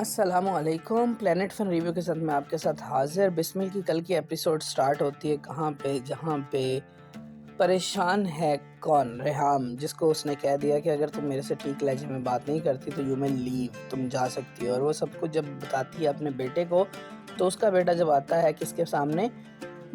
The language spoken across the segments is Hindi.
अस्सलामुअलैकुम। प्लेनेट फन रिव्यू के साथ मैं आपके साथ हाजिर। बिस्मिल की कल की एपिसोड स्टार्ट होती है कहाँ पे, जहाँ पे परेशान है कौन, रेहाम, जिसको उसने कह दिया कि अगर तुम मेरे से ठीक लहजे में बात नहीं करती तो यू मे लीव, तुम जा सकती हो। और वो सब कुछ जब बताती है अपने बेटे को, तो उसका बेटा जब आता है किसके सामने,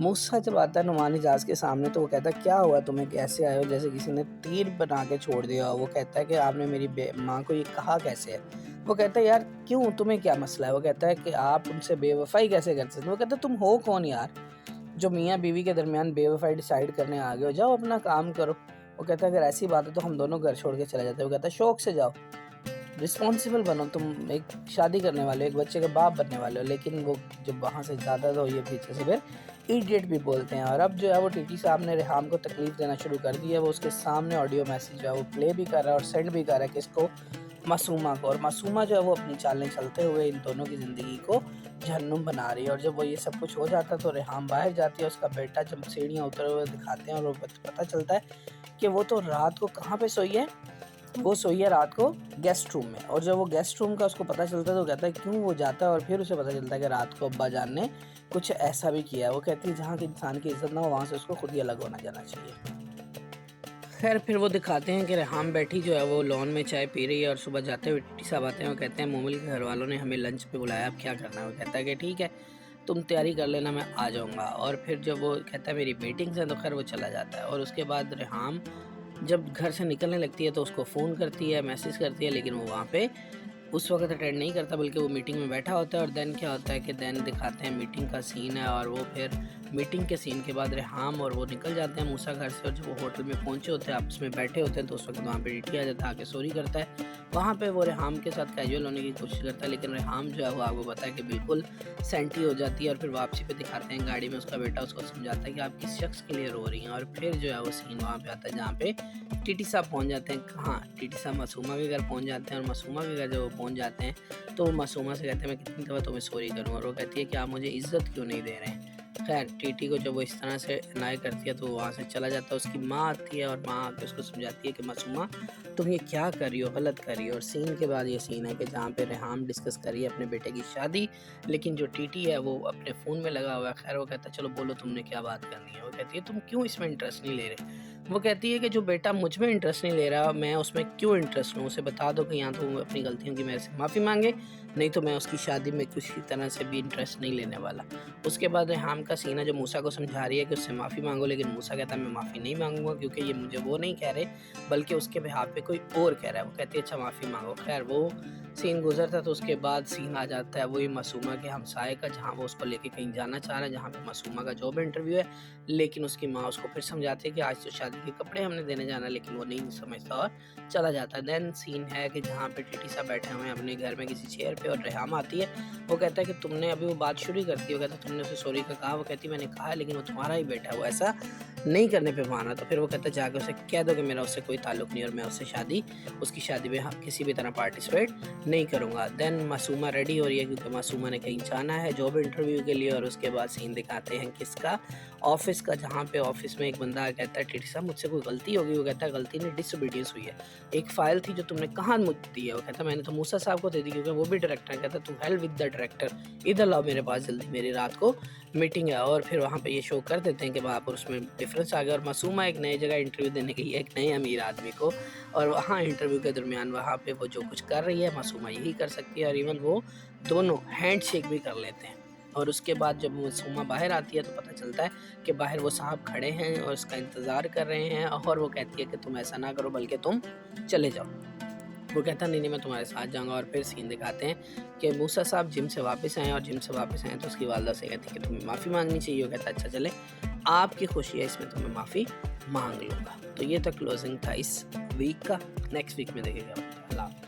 मूसा जब आता है नुमान इजाज के सामने, तो वो कहता है क्या हुआ तुम्हें, कैसे आए हो, जैसे किसी ने तीर बना के छोड़ दिया हो। वो कहता है कि आपने मेरी माँ को ये कहा कैसे है। वो कहता है यार क्यों, तुम्हें क्या मसला है। वो कहता है कि आप उनसे बेवफाई कैसे कर सकते हो। वो कहता है तुम हो कौन यार जो मियाँ बीवी के दरमियान बेवफाई डिसाइड करने आ गए हो, जाओ अपना काम करो। वो कहता है अगर ऐसी बात है तो हम दोनों घर छोड़ के चले जाते हैं। वो कहता है शौक से जाओ, रिस्पॉन्सिबल बनो, तुम एक शादी करने वाले हो, एक बच्चे का बाप बनने वाले हो। लेकिन वो जब वहाँ से ज़्यादा तो ये पीछे से फिर इडियट भी बोलते हैं। और अब जो है वो टीटी साहब ने रेहाम को तकलीफ देना शुरू कर दी है। वो उसके सामने ऑडियो मैसेज जो है वो प्ले भी कर रहा है और सेंड भी कर रहा है किसको, मासूमा को। और मासूमा जो है वो अपनी चालें चलते हुए इन दोनों की ज़िंदगी को जहन्नुम बना रही है। और जब वो ये सब कुछ हो जाता है तो रेहाम बाहर जाती है। उसका बेटा जब सीढ़ियाँ उतरे हुए दिखाते हैं और वो पता चलता है कि वो तो रात को कहाँ पे सोई है, वो सोई है रात को गेस्ट रूम में। और जब वो गेस्ट रूम का उसको पता चलता है तो कहता है क्यों, वो जाता है और फिर उसे पता चलता है कि रात को अब्बा जान ने कुछ ऐसा भी किया है। वो कहती है जहाँ की इंसान की इज्जत ना हो वहाँ से उसको खुद ही अलग होना जाना चाहिए। खैर फिर वो दिखाते हैं कि रेहाम बैठी जो है वो लॉन में चाय पी रही है और सुबह जाते हुए टीटी साहब आते हैं। वो कहते हैं मोमिल के घर वालों ने हमें लंच पे बुलाया, अब क्या करना है। वो कहता है कि ठीक है तुम तैयारी कर लेना, मैं आ जाऊँगा। और फिर जब वो कहता है मेरी मीटिंग्स हैं, तो खैर वो चला जाता है। और उसके बाद रेहाम जब घर से निकलने लगती है तो उसको फ़ोन करती है, मैसेज करती है, लेकिन वो वहाँ पे उस वक्त अटेंड नहीं करता बल्कि वो मीटिंग में बैठा होता है। और देन क्या होता है कि देन दिखाते हैं मीटिंग का सीन है। और वो फिर मीटिंग के सीन के बाद रेहाम और वो निकल जाते हैं मूसा घर से। और जब वो होटल में पहुंचे होते हैं, आपस में बैठे होते हैं, तो उस वक्त वहाँ पे टीटी आ जाता है, आके सॉरी करता है। वहाँ पे वो रेहाम के साथ कैजुअल होने की कोशिश करता है, लेकिन रेहाम जो है वो आपको पता है कि बिल्कुल सेंटी हो जाती है। और फिर वापसी पे दिखाते हैं गाड़ी में उसका बेटा उसको समझाता है कि आप किस शख्स के लिए रो रही हैं। और फिर जो है वो सीन वहाँ पे आता है जहाँ पे टीटी साहब पहुँच जाते हैं। कहाँ, टीटी साहब मासूमा के घर पहुँच जाते हैं। और मासूमा के घर जब वो पहुँच जाते हैं तो वो मासूमा से कहते हैं मैं कितनी दफ़ा तुम्हें सॉरी करूँ। और वो कहती है कि आप मुझे इज़्ज़त क्यों नहीं दे रहे हैं। खैर टीटी को जब वो इस तरह से इनाय करती है तो वहाँ से चला जाता है। उसकी माँ आती है और माँ आके उसको समझाती है कि मासूमा तुम ये क्या कर रही हो, गलत कर रही हो। और सीन के बाद ये सीन है कि जहाँ पे रेहाम डिस्कस कर रही है अपने बेटे की शादी, लेकिन जो टीटी है वो अपने फ़ोन में लगा हुआ है। खैर वो कहता है चलो बोलो तुमने क्या बात करनी है। वो कहती है तुम क्यों इसमें इंटरेस्ट नहीं ले रहे। वो कहती है कि जो बेटा मुझ में इंटरेस्ट नहीं ले रहा, मैं उसमें क्यों इंटरेस्ट लूँ। उसे बता दो कि यहाँ तो वो अपनी गलतियों की मेरे से माफ़ी मांगे, नहीं तो मैं उसकी शादी में किसी तरह से भी इंटरेस्ट नहीं लेने वाला। उसके बाद रेहाम का सीन है जो मूसा को समझा रही है कि उससे माफ़ी मांगो, लेकिन मूसा कहता है मैं माफ़ी नहीं मांगूंगा क्योंकि ये मुझे वो नहीं कह रहे बल्कि उसके बिहाफ पे कोई और कह रहा है। वो कहती है अच्छा माफ़ी मांगो। खैर वो सीन गुजरता तो उसके बाद सीन आ जाता है वही मासूमा के हमसाए का, जहाँ वो उसको लेके कहीं जाना चाह रहा है, जहाँ पे मासूमा का जॉब इंटरव्यू है। लेकिन उसकी माँ उसको फिर समझाती है कि आज तो शादी के कपड़े हमने देने जाना है, लेकिन वो नहीं समझता और चला जाता है। देन सीन है कि जहाँ पे टीटी साहब बैठे हुए हैं अपने घर में किसी चेयर पे और रेहाम आती है। वो कहता है कि तुमने अभी, वो बात शुरू करती है, वो कहता है तुमने उसे सॉरी का कहा। वो कहती है मैंने कहा है लेकिन वो तुम्हारा ही बेटा है, वो ऐसा नहीं करने पे माना। तो फिर वो कहता है जाकर उसे कह दो कि मेरा उससे कोई ताल्लुक नहीं और मैं उससे उसकी शादी में किसी भी तरह पार्टिसिपेट नहीं करूँगा। देन मासूमा रेडी हो रही है क्योंकि मासूमा ने कहीं जाना है जॉब इंटरव्यू के लिए। और उसके बाद सीन दिखाते हैं किसका, ऑफिस का, जहाँ पे ऑफिस में एक बंदा कहता है टीटी साहब मुझसे कोई गलती होगी। वो कहता है गलती नहीं, डिसोबीडियंस हुई है। एक फाइल थी जो तुमने कहाँ मुझे दी है। वो कहता है मैंने तो मूसा साहब को दे दी क्योंकि वो भी डायरेक्टर है। कहता है तू हेल्प विद द डायरेक्टर, इधर लाओ मेरे पास जल्दी, मेरी रात को मीटिंग है। और फिर वहाँ पे ये शो कर देते हैं कि वहाँ पर उसमें डिफरेंस आ गया और मासूमा एक नई जगह इंटरव्यू देने गई है एक नए अमीर आदमी को। और वहाँ इंटरव्यू के दरमियान वहाँ पे वो जो कुछ कर रही है मासूमा यही कर सकती है। और इवन वो दोनों हैंड शेक भी कर लेते हैं। और उसके बाद जब मासूमा बाहर आती है तो पता चलता है कि बाहर वो साहब खड़े हैं और उसका इंतज़ार कर रहे हैं। और वो कहती है कि तुम ऐसा ना करो बल्कि तुम चले जाओ। वो कहता नहीं नहीं मैं तुम्हारे साथ जाऊंगा। और फिर सीन दिखाते हैं कि मूसा साहब जिम से वापस आए और जिम से वापस आए तो उसकी वालदा से कहती है कि तुम्हें माफ़ी मांगनी चाहिए। वो कहता अच्छा चले, आपकी खुशी है इसमें तो मैं माफ़ी मांग लूँगा। तो ये था क्लोजिंग था इस वीक का। नेक्स्ट वीक में देखेगा। अल्लाह।